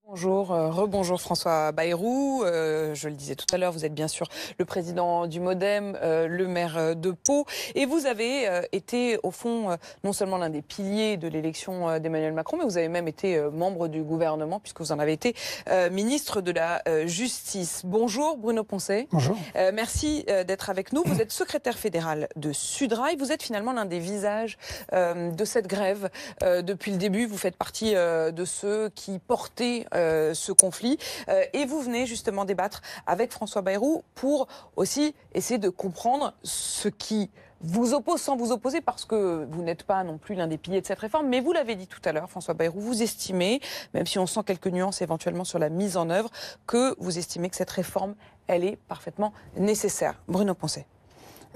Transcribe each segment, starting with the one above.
Bonjour, rebonjour François Bayrou. Je le disais tout à l'heure, vous êtes bien sûr le président du MoDem, le maire de Pau. Et vous avez été, au fond, non seulement l'un des piliers de l'élection d'Emmanuel Macron, mais vous avez même été membre du gouvernement, puisque vous en avez été ministre de la Justice. Bonjour Bruno Poncet. Bonjour. Merci d'être avec nous. Vous êtes secrétaire fédéral de Sudrail. Vous êtes finalement l'un des visages de cette grève. Depuis le début, vous faites partie de ceux qui portaient ce conflit. Et vous venez justement débattre avec François Bayrou pour aussi essayer de comprendre ce qui vous oppose sans vous opposer, parce que vous n'êtes pas non plus l'un des piliers de cette réforme. Mais vous l'avez dit tout à l'heure, François Bayrou, vous estimez, même si on sent quelques nuances éventuellement sur la mise en œuvre, que vous estimez que cette réforme, elle est parfaitement nécessaire. Bruno Poncet.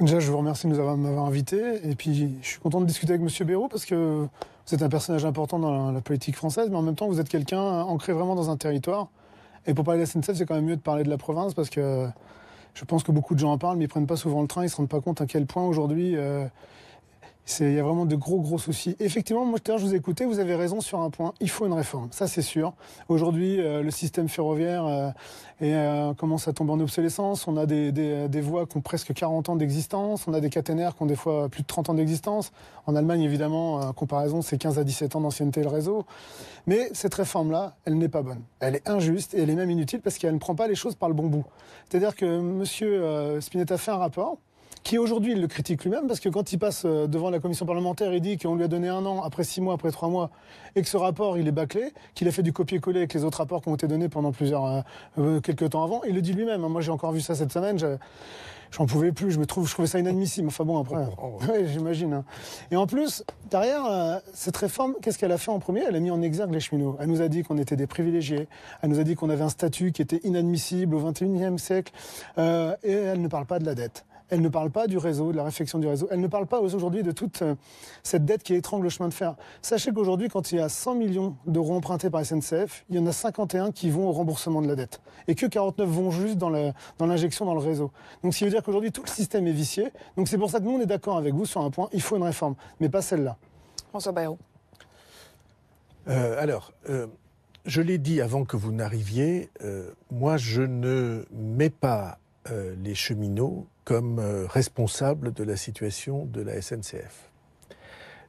Déjà, je vous remercie de m'avoir invité. Et puis, je suis content de discuter avec M. Bayrou parce que vous êtes un personnage important dans la politique française, mais en même temps, vous êtes quelqu'un ancré vraiment dans un territoire. Et pour parler de la SNCF, c'est quand même mieux de parler de la province parce que je pense que beaucoup de gens en parlent, mais ils ne prennent pas souvent le train, ils ne se rendent pas compte à quel point aujourd'hui, il y a vraiment de gros soucis. Effectivement, moi, tout à l'heure, je vous ai écouté, vous avez raison sur un point, il faut une réforme, ça c'est sûr. Aujourd'hui, le système ferroviaire commence à tomber en obsolescence, on a des voies qui ont presque 40 ans d'existence, on a des caténaires qui ont des fois plus de 30 ans d'existence. En Allemagne, évidemment, en comparaison, c'est 15 à 17 ans d'ancienneté le réseau. Mais cette réforme-là, elle n'est pas bonne. Elle est injuste et elle est même inutile parce qu'elle ne prend pas les choses par le bon bout. C'est-à-dire que M. Spinetta fait un rapport, qui aujourd'hui, il le critique lui-même, parce que quand il passe devant la commission parlementaire, il dit qu'on lui a donné 1 an, après 6 mois, après 3 mois, et que ce rapport, il est bâclé, qu'il a fait du copier-coller avec les autres rapports qui ont été donnés pendant quelques temps avant. Il le dit lui-même. Moi, j'ai encore vu ça cette semaine. J'en pouvais plus. Je trouvais ça inadmissible. Enfin bon, après, ouais, j'imagine. Hein. Et en plus, derrière, cette réforme, qu'est-ce qu'elle a fait en premier? Elle a mis en exergue les cheminots. Elle nous a dit qu'on était des privilégiés. Elle nous a dit qu'on avait un statut qui était inadmissible au XXIe siècle. Et elle ne parle pas de la dette. Elle ne parle pas du réseau, de la réfection du réseau. Elle ne parle pas aujourd'hui de toute cette dette qui étrangle le chemin de fer. Sachez qu'aujourd'hui, quand il y a 100 millions d'euros empruntés par SNCF, il y en a 51 qui vont au remboursement de la dette. Et que 49 vont juste dans l'injection dans le réseau. Donc, ce qui veut dire qu'aujourd'hui, tout le système est vicié. Donc, c'est pour ça que nous, on est d'accord avec vous sur un point. Il faut une réforme, mais pas celle-là. François Bayrou. Je l'ai dit avant que vous n'arriviez, moi, je ne mets pas les cheminots comme responsables de la situation de la SNCF.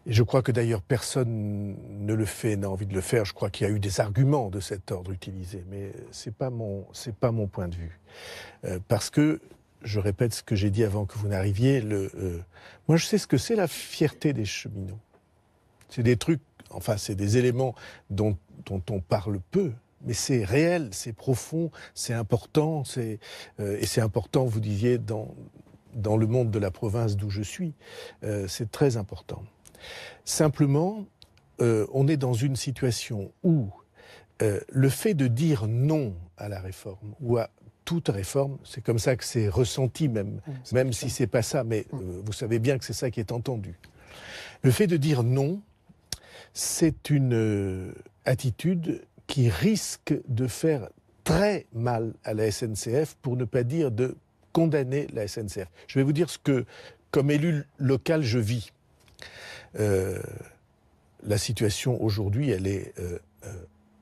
Et je crois que d'ailleurs personne ne le fait, n'a envie de le faire. Je crois qu'il y a eu des arguments de cet ordre utilisés, mais c'est pas mon point de vue. Parce que, je répète ce que j'ai dit avant que vous n'arriviez, moi je sais ce que c'est la fierté des cheminots. C'est des trucs, enfin c'est des éléments dont on parle peu. Mais c'est réel, c'est profond, c'est important, et c'est important, vous disiez, dans le monde de la province d'où je suis, c'est très important. Simplement, on est dans une situation où le fait de dire non à la réforme, ou à toute réforme, c'est comme ça que c'est ressenti même si c'est pas ça, mais vous savez bien que c'est ça qui est entendu. Le fait de dire non, c'est une attitude qui risque de faire très mal à la SNCF, pour ne pas dire de condamner la SNCF. Je vais vous dire ce que, comme élu local, je vis. La situation aujourd'hui, elle est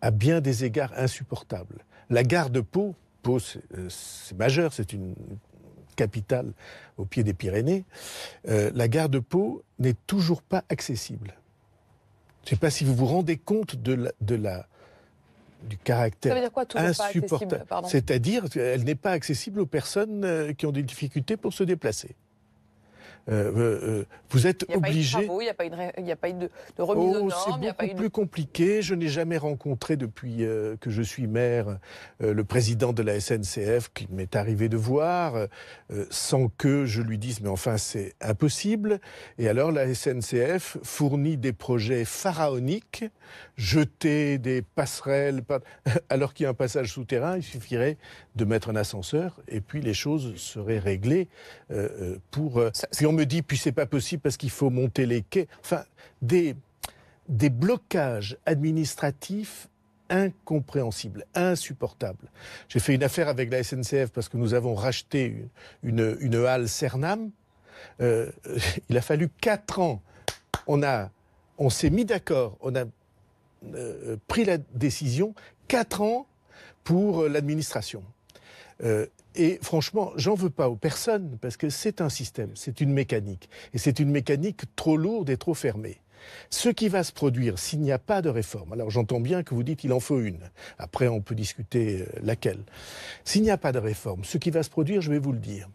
à bien des égards insupportable. La gare de Pau, c'est majeur, c'est une capitale au pied des Pyrénées. La gare de Pau n'est toujours pas accessible. Je ne sais pas si vous vous rendez compte du caractère insupportable. C'est-à-dire qu'elle n'est pas accessible aux personnes qui ont des difficultés pour se déplacer. Vous êtes obligé... Il n'y a pas eu de remise aux normes. C'est beaucoup plus compliqué. Je n'ai jamais rencontré depuis que je suis maire le président de la SNCF qui m'est arrivé de voir sans que je lui dise mais enfin c'est impossible. Et alors la SNCF fournit des projets pharaoniques, jeter des passerelles alors qu'il y a un passage souterrain, il suffirait de mettre un ascenseur et puis les choses seraient réglées Puis on me dit puis c'est pas possible parce qu'il faut monter les quais. Enfin des blocages administratifs incompréhensible, insupportable. J'ai fait une affaire avec la SNCF parce que nous avons racheté une halle Cernam. Il a fallu 4 ans. On s'est mis d'accord, on a pris la décision. 4 ans pour l'administration. Et franchement, j'en veux pas aux personnes, parce que c'est un système, c'est une mécanique. Et c'est une mécanique trop lourde et trop fermée. Ce qui va se produire s'il n'y a pas de réforme, alors j'entends bien que vous dites qu'il en faut une, après on peut discuter laquelle. S'il n'y a pas de réforme, ce qui va se produire, je vais vous le dire,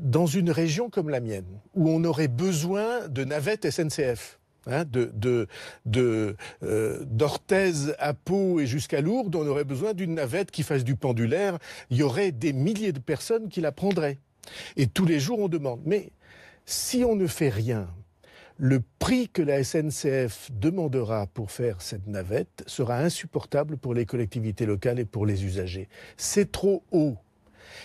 dans une région comme la mienne, où on aurait besoin de navettes SNCF, d'Orthez à Pau et jusqu'à Lourdes, on aurait besoin d'une navette qui fasse du pendulaire. Il y aurait des milliers de personnes qui la prendraient. Et tous les jours, on demande. Mais si on ne fait rien, le prix que la SNCF demandera pour faire cette navette sera insupportable pour les collectivités locales et pour les usagers. C'est trop haut.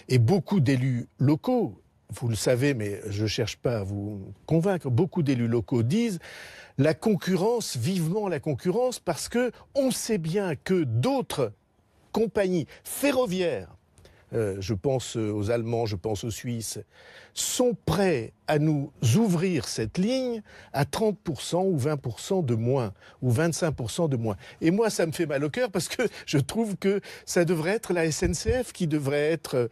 Et beaucoup d'élus locaux, vous le savez, mais je ne cherche pas à vous convaincre, beaucoup d'élus locaux disent la concurrence, vivement la concurrence, parce que on sait bien que d'autres compagnies ferroviaires, je pense aux Allemands, je pense aux Suisses, sont prêts à nous ouvrir cette ligne à 30% ou 20% de moins, ou 25% de moins. Et moi, ça me fait mal au cœur parce que je trouve que ça devrait être la SNCF qui devrait être,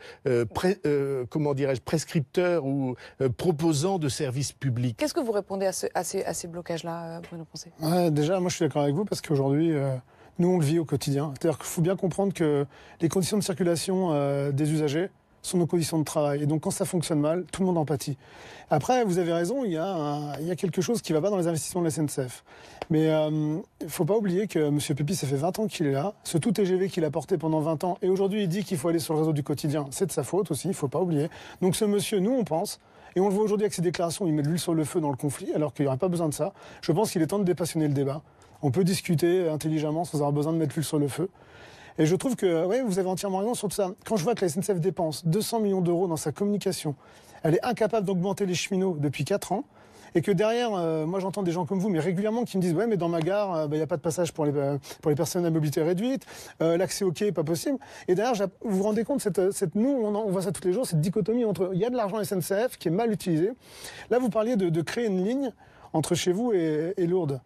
prescripteur ou proposant de services publics. Qu'est-ce que vous répondez à ces blocages-là, Bruno Poncet ? Déjà, moi, je suis d'accord avec vous parce qu'aujourd'hui... nous, on le vit au quotidien. C'est-à-dire qu'il faut bien comprendre que les conditions de circulation des usagers sont nos conditions de travail. Et donc, quand ça fonctionne mal, tout le monde en pâtit. Après, vous avez raison, il y a quelque chose qui ne va pas dans les investissements de la SNCF. Mais il ne faut pas oublier que M. Pépi, ça fait 20 ans qu'il est là. Ce tout TGV qu'il a porté pendant 20 ans, et aujourd'hui, il dit qu'il faut aller sur le réseau du quotidien. C'est de sa faute aussi, il ne faut pas oublier. Donc, ce monsieur, nous, on pense... Et on le voit aujourd'hui avec ses déclarations, il met de l'huile sur le feu dans le conflit, alors qu'il n'y aurait pas besoin de ça. Je pense qu'il est temps de dépassionner le débat. On peut discuter intelligemment sans avoir besoin de mettre l'huile sur le feu. Et je trouve que, oui, vous avez entièrement raison sur tout ça. Quand je vois que la SNCF dépense 200 millions d'euros dans sa communication, elle est incapable d'augmenter les cheminots depuis 4 ans, et que derrière, moi j'entends des gens comme vous, mais régulièrement, qui me disent « Ouais, mais dans ma gare, il n'y a pas de passage pour les personnes à mobilité réduite, l'accès au quai n'est pas possible. » Et derrière, vous vous rendez compte, nous, on voit ça tous les jours, cette dichotomie entre il y a de l'argent SNCF qui est mal utilisé. Là, vous parliez de créer une ligne entre chez vous et Lourdes.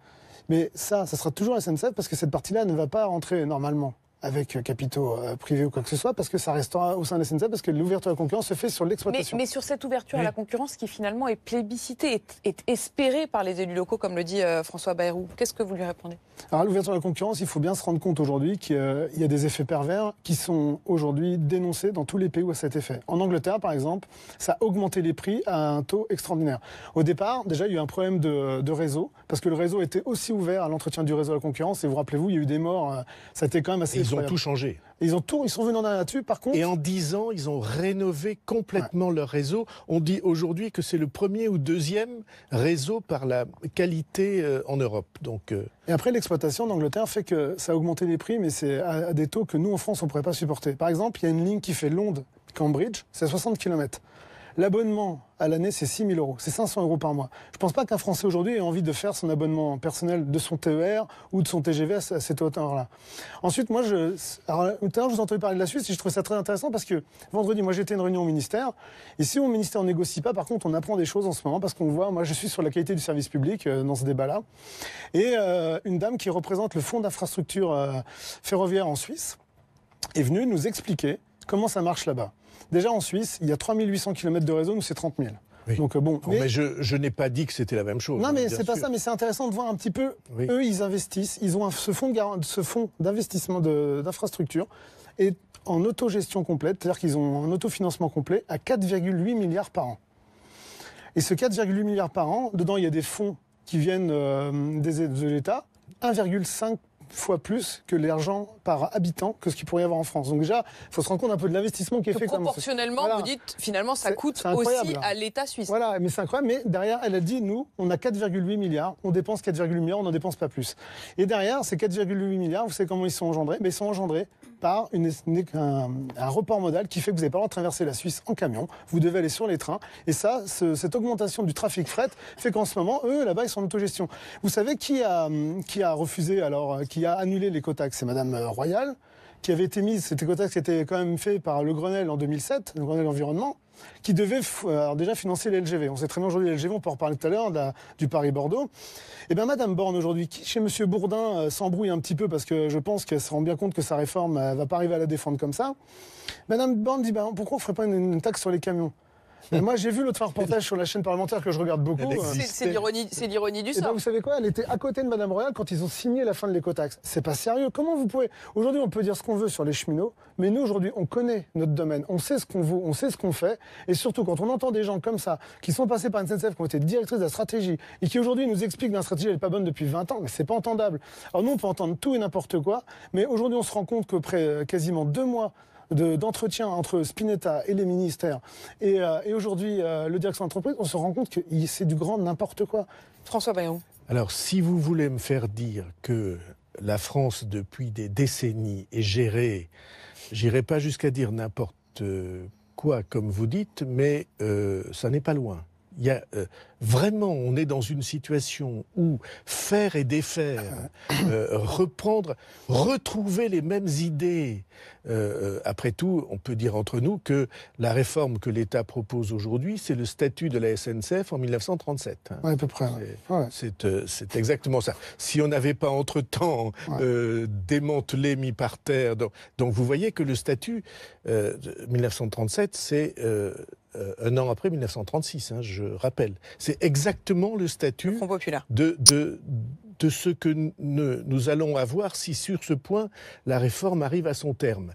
Mais ça sera toujours SNCF parce que cette partie-là ne va pas rentrer normalement avec capitaux privés ou quoi que ce soit, parce que ça restera au sein de la SNCF, parce que l'ouverture à la concurrence se fait sur l'exploitation. Mais sur cette ouverture à la concurrence qui finalement est plébiscitée, est espérée par les élus locaux, comme le dit François Bayrou, qu'est-ce que vous lui répondez ? Alors l'ouverture à la concurrence, il faut bien se rendre compte aujourd'hui qu'il y a des effets pervers qui sont aujourd'hui dénoncés dans tous les pays où ça a été fait. En Angleterre, par exemple, ça a augmenté les prix à un taux extraordinaire. Au départ, déjà, il y a eu un problème de réseau, parce que le réseau était aussi ouvert à l'entretien du réseau à la concurrence, et vous rappelez-vous, il y a eu des morts, ça a été quand même assez... Ils ont tout changé. Ils sont venus en arrière là-dessus, par contre... Et en 10 ans, ils ont rénové complètement leur réseau. On dit aujourd'hui que c'est le premier ou deuxième réseau par la qualité en Europe. Donc, Et après, l'exploitation d'Angleterre fait que ça a augmenté les prix, mais c'est à des taux que nous, en France, on ne pourrait pas supporter. Par exemple, il y a une ligne qui fait Londres-Cambridge, c'est 60 km. L'abonnement à l'année, c'est 6 000 euros. C'est 500 euros par mois. Je ne pense pas qu'un Français aujourd'hui ait envie de faire son abonnement personnel de son TER ou de son TGV à cette hauteur-là. Ensuite, moi, tout à l'heure, je vous ai entendu parler de la Suisse et je trouve ça très intéressant parce que vendredi, moi, j'étais à une réunion au ministère. Et si au ministère, on négocie pas, par contre, on apprend des choses en ce moment parce qu'on voit, moi, je suis sur la qualité du service public dans ce débat-là. Et une dame qui représente le fonds d'infrastructure ferroviaire en Suisse est venue nous expliquer comment ça marche là-bas. Déjà en Suisse, il y a 3800 km de réseau, nous c'est 30 000. Oui. Donc bon. Mais je n'ai pas dit que c'était la même chose. Non, mais c'est pas ça, mais c'est intéressant de voir un petit peu. Oui. Eux, ils investissent, ils ont ce fonds d'investissement d'infrastructure et en autogestion complète, c'est-à-dire qu'ils ont un autofinancement complet à 4,8 milliards par an. Et ce 4,8 milliards par an, dedans il y a des fonds qui viennent de l'État, 1,5 fois plus que l'argent par habitant que ce qu'il pourrait y avoir en France. Donc déjà, il faut se rendre compte un peu de l'investissement qui est fait. Proportionnellement, voilà. Vous dites, finalement, ça coûte aussi à l'État suisse. Voilà, mais c'est incroyable. Mais derrière, elle a dit, nous, on a 4,8 milliards, on dépense 4,8 milliards, on n'en dépense pas plus. Et derrière, ces 4,8 milliards, vous savez comment ils sont engendrés ? Ils sont engendrés par un report modal qui fait que vous n'avez pas le droit de traverser la Suisse en camion, vous devez aller sur les trains. Et ça, cette augmentation du trafic fret fait qu'en ce moment, eux, là-bas, ils sont en autogestion. Vous savez qui a refusé, alors, qui a annulé l'écotaxe ? C'est Madame Royal, qui avait été mise, cette écotaxe qui était quand même fait par le Grenelle en 2007, le Grenelle environnement. qui devait déjà financer les LGV. On sait très bien aujourd'hui les LGV, on peut en reparler tout à l'heure, du Paris-Bordeaux. Et bien Madame Borne aujourd'hui, qui chez Monsieur Bourdin s'embrouille un petit peu parce que je pense qu'elle se rend bien compte que sa réforme va pas arriver à la défendre comme ça. Madame Borne dit pourquoi on ne ferait pas une taxe sur les camions? Et moi, j'ai vu l'autre reportage sur la chaîne parlementaire que je regarde beaucoup. C'est l'ironie du et sort. vous savez quoi? Elle était à côté de Madame Royal quand ils ont signé la fin de l'écotaxe. C'est pas sérieux. Comment vous pouvez... Aujourd'hui, on peut dire ce qu'on veut sur les cheminots, mais nous, aujourd'hui, on connaît notre domaine. On sait ce qu'on vaut, on sait ce qu'on fait. Et surtout, quand on entend des gens comme ça, qui sont passés par une SNCF, qui ont été directrices de la stratégie, et qui aujourd'hui nous expliquent que la stratégie n'est pas bonne depuis 20 ans, mais c'est pas entendable. Alors nous, on peut entendre tout et n'importe quoi, mais aujourd'hui, on se rend compte qu'après quasiment 2 mois d'entretien entre Spinetta et les ministères et aujourd'hui le direction d'entreprise, on se rend compte que c'est du grand n'importe quoi. François Bayrou. Alors, si vous voulez me faire dire que la France, depuis des décennies, est gérée, j'irai pas jusqu'à dire n'importe quoi, comme vous dites, mais ça n'est pas loin. Il y a, vraiment, on est dans une situation où faire et défaire, reprendre, retrouver les mêmes idées. Après tout, on peut dire entre nous que la réforme que l'État propose aujourd'hui, c'est le statut de la SNCF en 1937. Oui, à peu près. Ouais. C'est exactement ça. Si on n'avait pas entre-temps démantelé, mis par terre... Donc vous voyez que le statut de 1937, c'est... un an après 1936, je rappelle. C'est exactement le statut de ce que nous allons avoir si sur ce point la réforme arrive à son terme.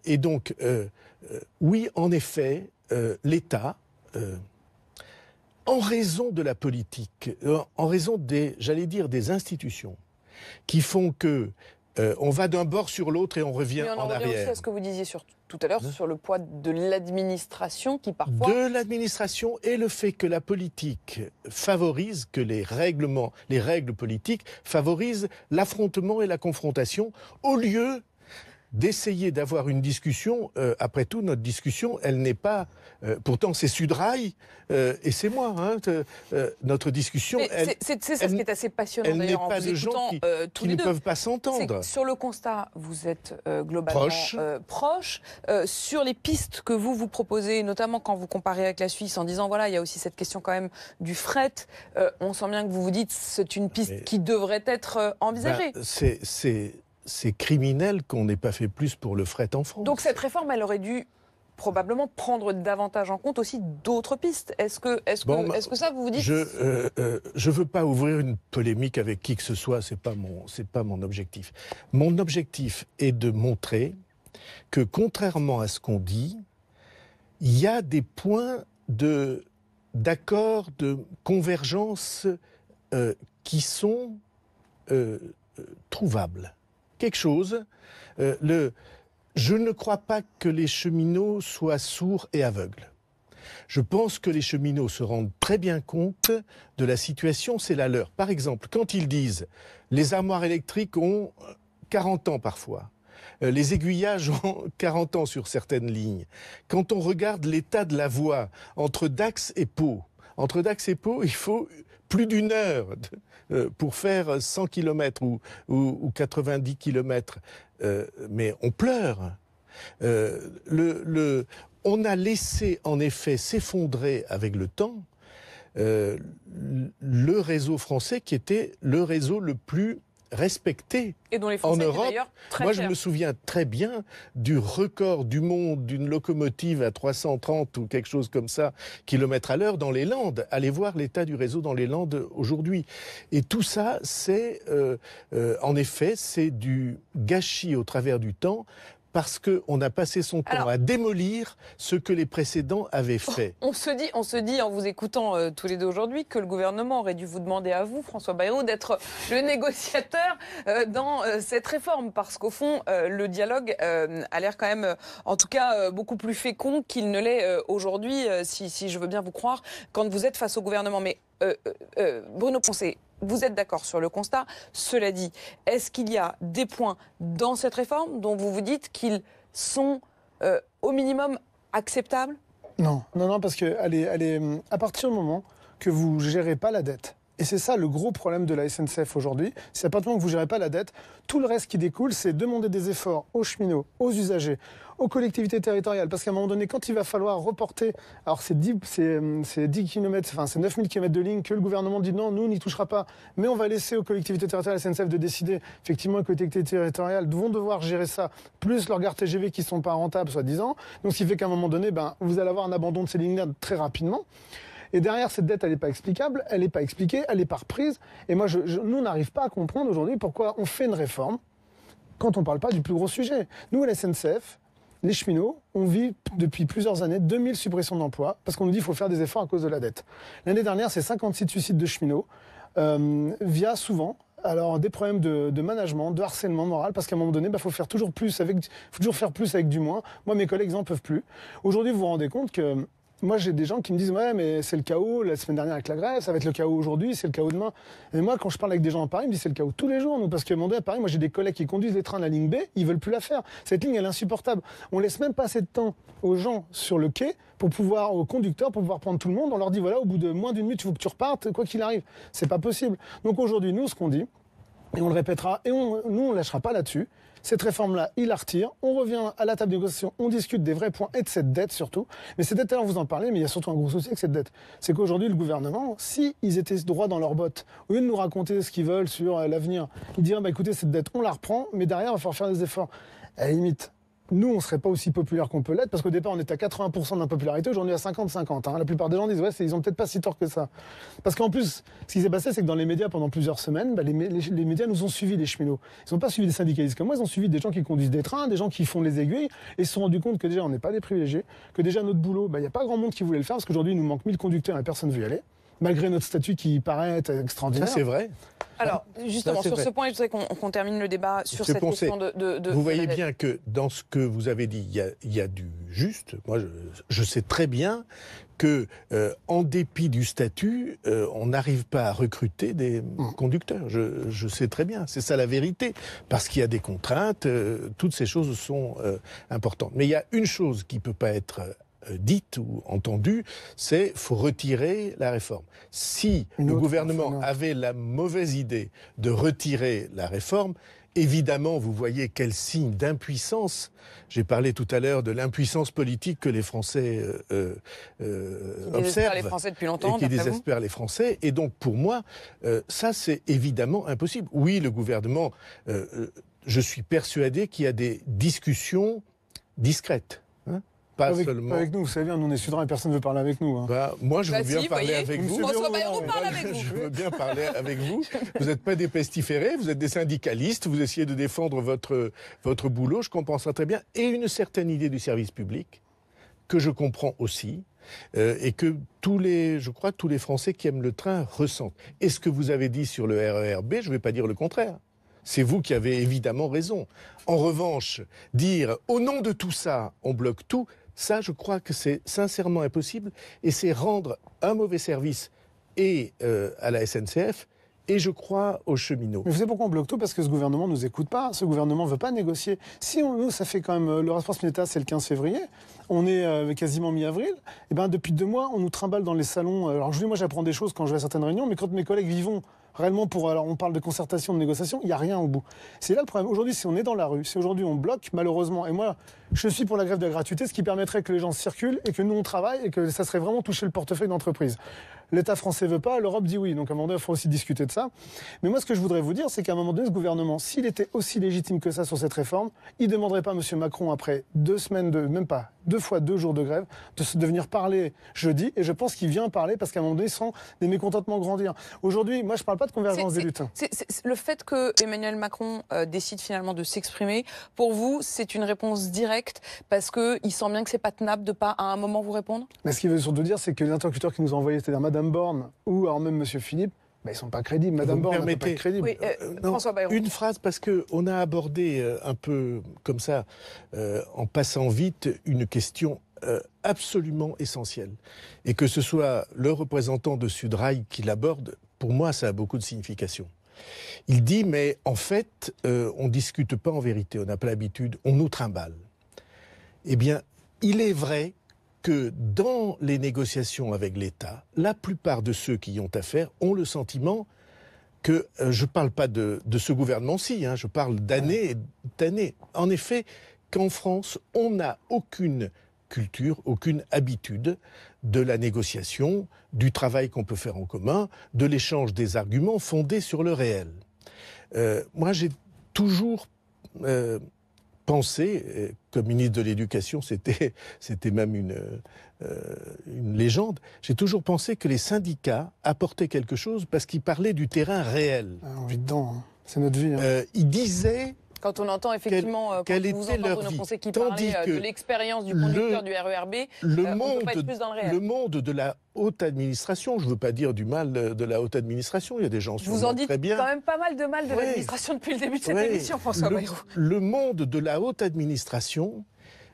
Et donc, oui, en effet, l'État, en raison de la politique, en raison des institutions, qui font que on va d'un bord sur l'autre et on revient en arrière. Aussi à ce que vous disiez tout à l'heure sur le poids de l'administration qui parfois... De l'administration et le fait que la politique favorise, que les règles politiques favorisent l'affrontement et la confrontation au lieu d'essayer d'avoir une discussion. Après tout, notre discussion, elle n'est pas... pourtant, c'est Sudrail et c'est moi. Notre discussion, c'est ça ce qui est assez passionnant. Elle n'est pas de gens qui ne peuvent pas s'entendre. Sur le constat, vous êtes globalement proche. Sur les pistes que vous proposez, notamment quand vous comparez avec la Suisse, en disant, voilà, il y a aussi cette question quand même du fret. On sent bien que vous vous dites, c'est une piste qui devrait être envisagée. C'est criminel qu'on n'ait pas fait plus pour le fret en France. Donc cette réforme, elle aurait dû probablement prendre davantage en compte aussi d'autres pistes. Est-ce que ça, vous vous dites... Je veux pas ouvrir une polémique avec qui que ce soit, c'est pas mon objectif. Mon objectif est de montrer que, contrairement à ce qu'on dit, il y a des points d'accord, de convergence qui sont trouvables. Quelque chose. Je ne crois pas que les cheminots soient sourds et aveugles. Je pense que les cheminots se rendent très bien compte de la situation, c'est la leur. Par exemple, quand ils disent les armoires électriques ont 40 ans parfois, les aiguillages ont 40 ans sur certaines lignes. Quand on regarde l'état de la voie entre Dax et Pau, il faut plus d'1 heure pour faire 100 km ou 90 km. Mais on pleure. On a laissé en effet s'effondrer avec le temps le réseau français qui était le réseau le plus respecté et dont les Français en Europe. Moi, je me souviens très bien du record du monde d'une locomotive à 330 ou quelque chose comme ça kilomètres à l'heure dans les Landes. Allez voir l'état du réseau dans les Landes aujourd'hui. Et tout ça, c'est en effet, c'est du gâchis au travers du temps. Parce qu'on a passé son temps à démolir ce que les précédents avaient fait. On se dit en vous écoutant tous les deux aujourd'hui que le gouvernement aurait dû vous demander à vous, François Bayrou, d'être le négociateur dans cette réforme. Parce qu'au fond, le dialogue a l'air quand même, en tout cas, beaucoup plus fécond qu'il ne l'est aujourd'hui, si je veux bien vous croire, quand vous êtes face au gouvernement. Mais Bruno Poncet, vous êtes d'accord sur le constat. Cela dit, est-ce qu'il y a des points dans cette réforme dont vous vous dites qu'ils sont au minimum acceptables ? Non, parce que à partir du moment que vous ne gérez pas la dette, Et c'est ça le gros problème de la SNCF aujourd'hui. C'est à partir du moment que vous ne gérez pas la dette, tout le reste qui découle, c'est demander des efforts aux cheminots, aux usagers, aux collectivités territoriales. Parce qu'à un moment donné, quand il va falloir reporter, alors c'est 10 km, enfin c'est 9000 km de ligne que le gouvernement dit non, nous on n'y touchera pas. Mais on va laisser aux collectivités territoriales, la SNCF, de décider. Effectivement, les collectivités territoriales vont devoir gérer ça, plus leurs gares TGV qui ne sont pas rentables, soi-disant. Donc ce qui fait qu'à un moment donné, vous allez avoir un abandon de ces lignes-là très rapidement. Et derrière, cette dette, elle n'est pas explicable, elle n'est pas expliquée, elle n'est pas reprise. Et moi, nous, on n'arrive pas à comprendre aujourd'hui pourquoi on fait une réforme quand on ne parle pas du plus gros sujet. Nous, à la SNCF, les cheminots, on vit depuis plusieurs années 2000 suppressions d'emplois parce qu'on nous dit qu'il faut faire des efforts à cause de la dette. L'année dernière, c'est 56 suicides de cheminots via souvent des problèmes de management, de harcèlement moral, parce qu'à un moment donné, faut faire toujours plus faut toujours faire plus avec du moins. Moi, mes collègues n'en peuvent plus. Aujourd'hui, vous vous rendez compte que moi, j'ai des gens qui me disent « Ouais, mais c'est le chaos la semaine dernière avec la grève, ça va être le chaos aujourd'hui, c'est le chaos demain. » Et moi, quand je parle avec des gens à Paris, ils me disent « C'est le chaos tous les jours, nous. » Parce qu'à un moment donné, à Paris, moi, j'ai des collègues qui conduisent les trains de la ligne B, ils veulent plus la faire. Cette ligne, elle est insupportable. On laisse même pas assez de temps aux gens sur le quai, aux conducteurs, pour pouvoir prendre tout le monde. On leur dit « Voilà, au bout de moins d'une minute, il faut que tu repartes, quoi qu'il arrive. » C'est pas possible. Donc aujourd'hui, nous, ce qu'on dit, et on le répétera, et nous, on lâchera pas là-dessus. Cette réforme-là, il la retire. On revient à la table de négociation, on discute des vrais points et de cette dette surtout. Mais cette dette, vous en parlez, mais il y a surtout un gros souci avec cette dette. C'est qu'aujourd'hui, le gouvernement, s'ils étaient droits dans leurs bottes, au lieu de nous raconter ce qu'ils veulent sur l'avenir, ils diraient, écoutez, cette dette, on la reprend, mais derrière, il va falloir faire des efforts. À la limite, nous, on ne serait pas aussi populaire qu'on peut l'être, parce qu'au départ, on était à 80% d'impopularité, aujourd'hui à 50-50. La plupart des gens disent, ouais, ils ont peut-être pas si tort que ça. Parce qu'en plus, ce qui s'est passé, c'est que dans les médias, pendant plusieurs semaines, les médias nous ont suivis, les cheminots. Ils n'ont pas suivi des syndicalistes comme moi, ils ont suivi des gens qui conduisent des trains, des gens qui font les aiguilles, et ils se sont rendus compte que déjà, on n'est pas des privilégiés, que déjà, notre boulot, il n'y a pas grand monde qui voulait le faire, parce qu'aujourd'hui, il nous manque 1000 conducteurs et personne ne veut y aller, malgré notre statut qui paraît être extraordinaire. Ça, c'est vrai. Alors, justement, sur ce point, je voudrais qu'on termine le débat sur cette question de vous voyez bien que dans ce que vous avez dit, il y a du juste. Moi, je sais très bien que, en dépit du statut, on n'arrive pas à recruter des conducteurs. Je sais très bien. C'est ça la vérité. Parce qu'il y a des contraintes, toutes ces choses sont importantes. Mais il y a une chose qui ne peut pas être dite ou entendue, c'est faut retirer la réforme. Si le gouvernement avait la mauvaise idée de retirer la réforme, évidemment, vous voyez quel signe d'impuissance. J'ai parlé tout à l'heure de l'impuissance politique que les Français observent. Les Français depuis longtemps, et qui désespère les Français. Et donc, pour moi, ça, c'est évidemment impossible. Oui, le gouvernement, je suis persuadé qu'il y a des discussions discrètes. Pas seulement. Avec nous, vous savez bien, nous on est Sudrail et personne ne veut parler avec nous. Moi, je veux bien parler avec vous. François Bayrou parle avec vous. Je veux bien parler avec vous. Vous n'êtes pas des pestiférés, vous êtes des syndicalistes, vous essayez de défendre votre boulot, je comprends ça très bien. Et une certaine idée du service public, que je comprends aussi, et que je crois que tous les Français qui aiment le train ressentent. Et ce que vous avez dit sur le RER B, je ne vais pas dire le contraire. C'est vous qui avez évidemment raison. En revanche, dire au nom de tout ça, on bloque tout, ça, je crois que c'est sincèrement impossible et c'est rendre un mauvais service et à la SNCF et je crois aux cheminots. Mais vous savez pourquoi on bloque tout? Parce que ce gouvernement ne nous écoute pas. Ce gouvernement ne veut pas négocier. Si nous, ça fait quand même... Le rapport Spinetta, c'est le 15 février. On est quasiment mi-avril. Et depuis 2 mois, on nous trimballe dans les salons. Alors, moi, j'apprends des choses quand je vais à certaines réunions, mais quand mes collègues vivent réellement alors on parle de concertation, de négociation, il n'y a rien au bout. C'est là le problème. Aujourd'hui, si on est dans la rue, si aujourd'hui on bloque, malheureusement, et moi, je suis pour la grève de la gratuité, ce qui permettrait que les gens circulent et que nous, on travaille et que ça serait vraiment toucher le portefeuille d'entreprise. L'État français veut pas, l'Europe dit oui. Donc à un moment donné, il faut aussi discuter de ça. Mais moi, ce que je voudrais vous dire, c'est qu'à un moment donné, ce gouvernement, s'il était aussi légitime que ça sur cette réforme, il ne demanderait pas à M. Macron, après 2 semaines, même pas, 2 fois 2 jours de grève, de venir parler jeudi. Et je pense qu'il vient parler parce qu'à un moment donné, il sent des mécontentements grandir. Aujourd'hui, moi, je ne parle pas de convergence des luttes. Le fait que Emmanuel Macron décide finalement de s'exprimer, pour vous, c'est une réponse directe parce qu'il sent bien que c'est pas tenable de pas à un moment vous répondre? Mais ce qu'il veut surtout dire, c'est que les interlocuteurs qui nous ont envoyés, c'est-à-dire Madame Borne ou alors même Monsieur Philippe, ils ne sont pas crédibles. Madame Borne n'est pas crédible. Oui, François Bayrou. Une phrase, parce qu'on a abordé un peu comme ça, en passant vite, une question absolument essentielle. Et que ce soit le représentant de Sudrail qui l'aborde, pour moi, ça a beaucoup de signification. Il dit, mais en fait, on ne discute pas en vérité, on n'a pas l'habitude, on nous trimballe. Eh bien, il est vrai que dans les négociations avec l'État, la plupart de ceux qui y ont affaire ont le sentiment que, je ne parle pas de ce gouvernement-ci, je parle d'années et d'années. En effet, qu'en France, on n'a aucune culture, aucune habitude de la négociation, du travail qu'on peut faire en commun, de l'échange des arguments fondés sur le réel. Moi, j'ai toujours pensé, comme ministre de l'Éducation, c'était même une légende, j'ai toujours pensé que les syndicats apportaient quelque chose parce qu'ils parlaient du terrain réel. On vit dedans, c'est notre vie. Ils disaient... Quand on entend effectivement, quand vous entendez Bruno Poncet qui parlait de l'expérience du conducteur du RERB, on ne peut pas être plus dans le réel. Le monde de la haute administration, je ne veux pas dire du mal de la haute administration, il y a des gens vous en dites très bien. Quand même pas mal de l'administration depuis le début de cette émission, François Bayrou. Le monde de la haute administration,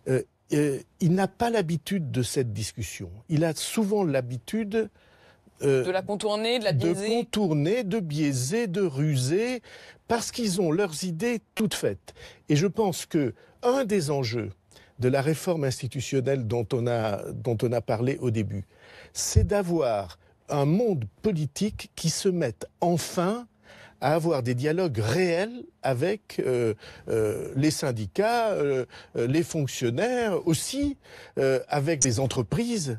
il n'a pas l'habitude de cette discussion. Il a souvent l'habitude... de la contourner, de la biaiser. De contourner, de biaiser, de ruser, parce qu'ils ont leurs idées toutes faites. Et je pense que un des enjeux de la réforme institutionnelle dont on a parlé au début, c'est d'avoir un monde politique qui se mette enfin à avoir des dialogues réels avec les syndicats, les fonctionnaires, aussi avec les entreprises.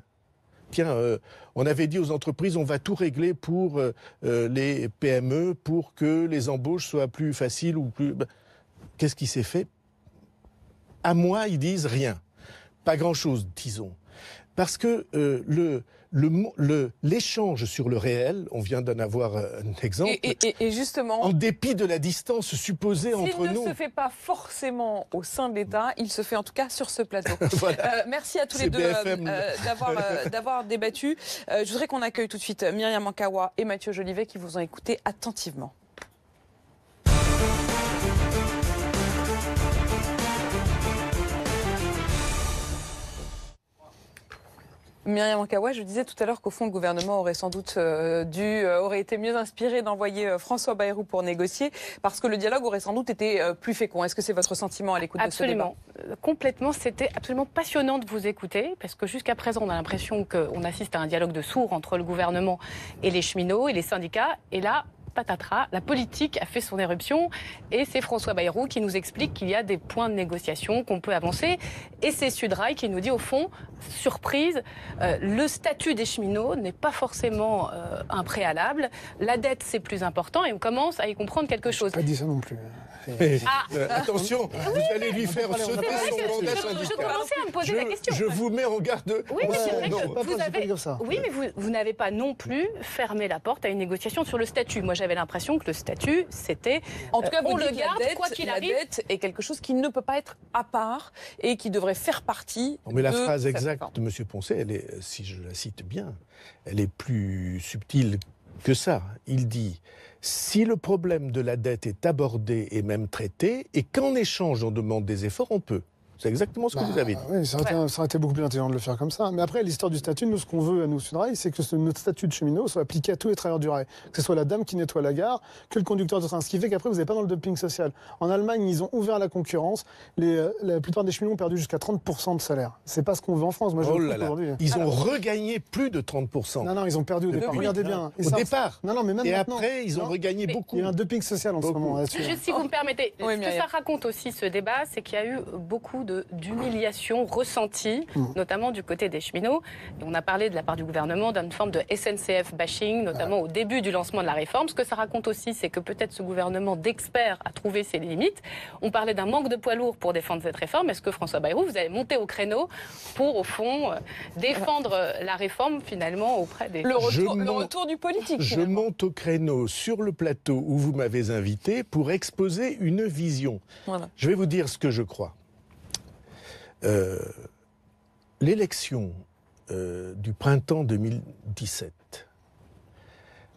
Tiens, on avait dit aux entreprises, on va tout régler pour les PME, pour que les embauches soient plus faciles ou plus... Qu'est-ce qui s'est fait? À moi, ils disent rien. Pas grand-chose, disons. Parce que l'échange sur le réel, on vient d'en avoir un exemple, et justement, en dépit de la distance supposée entre nous... S'il ne se fait pas forcément au sein de l'État, il se fait en tout cas sur ce plateau. Voilà. Merci à tous les deux d'avoir débattu. Je voudrais qu'on accueille tout de suite Myriam Ankawa et Mathieu Jolivet qui vous ont écouté attentivement. Myriam Ankawa, je disais tout à l'heure qu'au fond, le gouvernement aurait sans doute aurait été mieux inspiré d'envoyer François Bayrou pour négocier, parce que le dialogue aurait sans doute été plus fécond. Est-ce que c'est votre sentiment à l'écoute de ce débat ? Absolument. Complètement. C'était absolument passionnant de vous écouter, parce que jusqu'à présent, on a l'impression qu'on assiste à un dialogue de sourds entre le gouvernement et les cheminots et les syndicats. Et là, patatras, la politique a fait son éruption et c'est François Bayrou qui nous explique qu'il y a des points de négociation, qu'on peut avancer. Et c'est Sudrail qui nous dit, au fond, surprise, le statut des cheminots n'est pas forcément un préalable. La dette, c'est plus important et on commence à y comprendre quelque chose. Je n'ai pas dit ça non plus. Attention, vous allez lui faire sauter son mandat syndical. Je commençais à me poser la question. Je vous mets en garde. Oui, mais c'est vrai que vous n'avez pas non plus fermé la porte à une négociation sur le statut. Moi, j'avais l'impression que le statut, c'était... En tout cas, on le garde, quoi qu'il arrive. La dette est quelque chose qui ne peut pas être à part et qui devrait faire partie mais la phrase exacte de M. Poncet, elle est, si je la cite bien, elle est plus subtile que ça. Il dit... Si le problème de la dette est abordé et même traité, et qu'en échange on demande des efforts, on peut. C'est exactement ce que vous avez dit. Oui, ça aurait été beaucoup plus intelligent de le faire comme ça. Mais après, l'histoire du statut, nous, ce qu'on veut à nous, Sudrail, c'est que notre statut de cheminot soit appliqué à tous les travailleurs du rail. Que ce soit la dame qui nettoie la gare, que le conducteur de train. Ce qui fait qu'après, vous n'êtes pas dans le dumping social. En Allemagne, ils ont ouvert la concurrence. La plupart des cheminots ont perdu jusqu'à 30% de salaire. C'est pas ce qu'on veut en France. Moi, aujourd'hui. Ils ont regagné plus de 30%. Non, ils ont perdu au départ. Regardez bien. Au départ. Non, mais même et maintenant, après, ils ont regagné beaucoup. Il y a un dumping social en ce moment là-dessus. Juste si vous me permettez, ce que ça raconte aussi, ce débat, c'est qu'il y a eu beaucoup d'humiliation ressentie, notamment du côté des cheminots. Et on a parlé de la part du gouvernement d'une forme de SNCF bashing, notamment au début du lancement de la réforme. Ce que ça raconte aussi, c'est que peut-être ce gouvernement d'experts a trouvé ses limites. On parlait d'un manque de poids lourd pour défendre cette réforme. Est-ce que François Bayrou, vous avez monté au créneau pour, au fond, défendre la réforme, finalement, auprès des... Le retour du politique. Je monte au créneau sur le plateau où vous m'avez invité pour exposer une vision. Voilà. Je vais vous dire ce que je crois. L'élection du printemps 2017,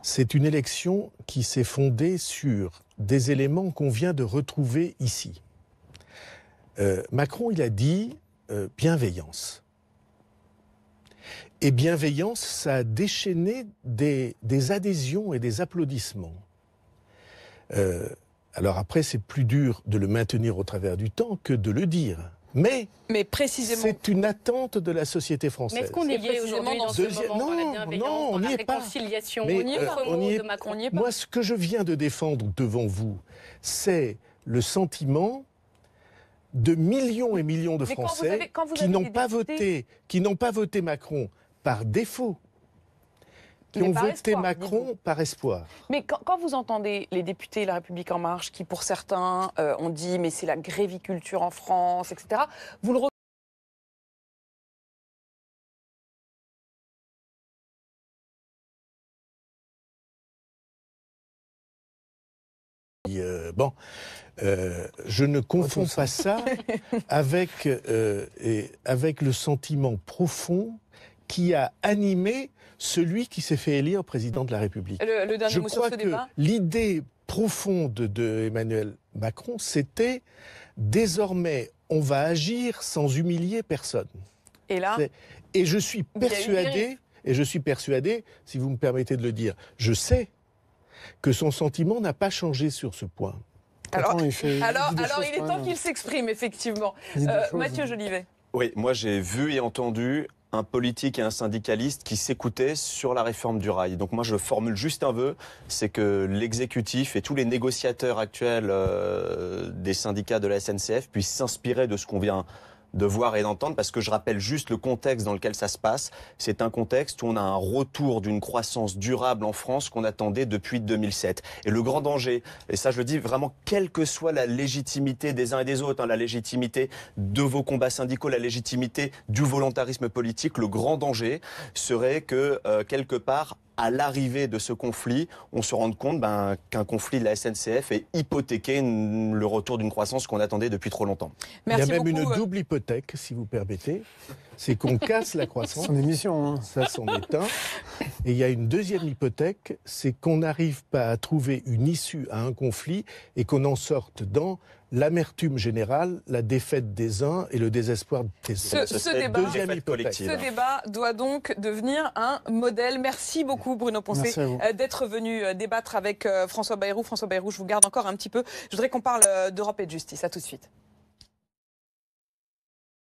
c'est une élection qui s'est fondée sur des éléments qu'on vient de retrouver ici. Macron, il a dit bienveillance. Et bienveillance, ça a déchaîné des adhésions et des applaudissements. Alors après, c'est plus dur de le maintenir au travers du temps que de le dire. Mais précisément. c'est une attente de la société française. Mais est-ce qu'on est lié aujourd'hui dans ce moment dans la bienveillance, dans la réconciliation de Macron? Moi, ce que je viens de défendre devant vous, c'est le sentiment de millions et millions de Français qui n'ont pas voté Macron par défaut, qui ont voté Macron par espoir. Mais quand vous entendez les députés La République En Marche, qui pour certains ont dit mais c'est la gréviculture en France, etc., vous le je ne confonds pas ça avec le sentiment profond qui a animé celui qui s'est fait élire président de la République. Le dernier mot sur ce débat ? L'idée profonde de Emmanuel Macron, c'était désormais on va agir sans humilier personne. Et là, je suis persuadé, si vous me permettez de le dire, je sais que son sentiment n'a pas changé sur ce point. Alors il est temps qu'il s'exprime, effectivement. Mathieu Jolivet. Oui, moi j'ai vu et entendu un politique et un syndicaliste qui s'écoutaient sur la réforme du rail. Donc moi je formule juste un vœu, c'est que l'exécutif et tous les négociateurs actuels des syndicats de la SNCF puissent s'inspirer de ce qu'on vient de voir et d'entendre, parce que je rappelle juste le contexte dans lequel ça se passe. C'est un contexte où on a un retour d'une croissance durable en France qu'on attendait depuis 2007. Et le grand danger, et ça je le dis vraiment, quelle que soit la légitimité des uns et des autres, la légitimité de vos combats syndicaux, la légitimité du volontarisme politique, le grand danger serait que quelque part, à l'arrivée de ce conflit, on se rende compte qu'un conflit de la SNCF est hypothéqué le retour d'une croissance qu'on attendait depuis trop longtemps. Merci beaucoup. Il y a même une double hypothèque, si vous permettez, c'est qu'on casse la croissance. Son émission, hein. Ça, c'en est un. Et il y a une deuxième hypothèque, c'est qu'on n'arrive pas à trouver une issue à un conflit et qu'on en sorte dans l'amertume générale, la défaite des uns et le désespoir des autres. Ce débat doit donc devenir un modèle. Merci beaucoup Bruno Poncet d'être venu débattre avec François Bayrou. François Bayrou, je vous garde encore un petit peu. Je voudrais qu'on parle d'Europe et de justice. À tout de suite.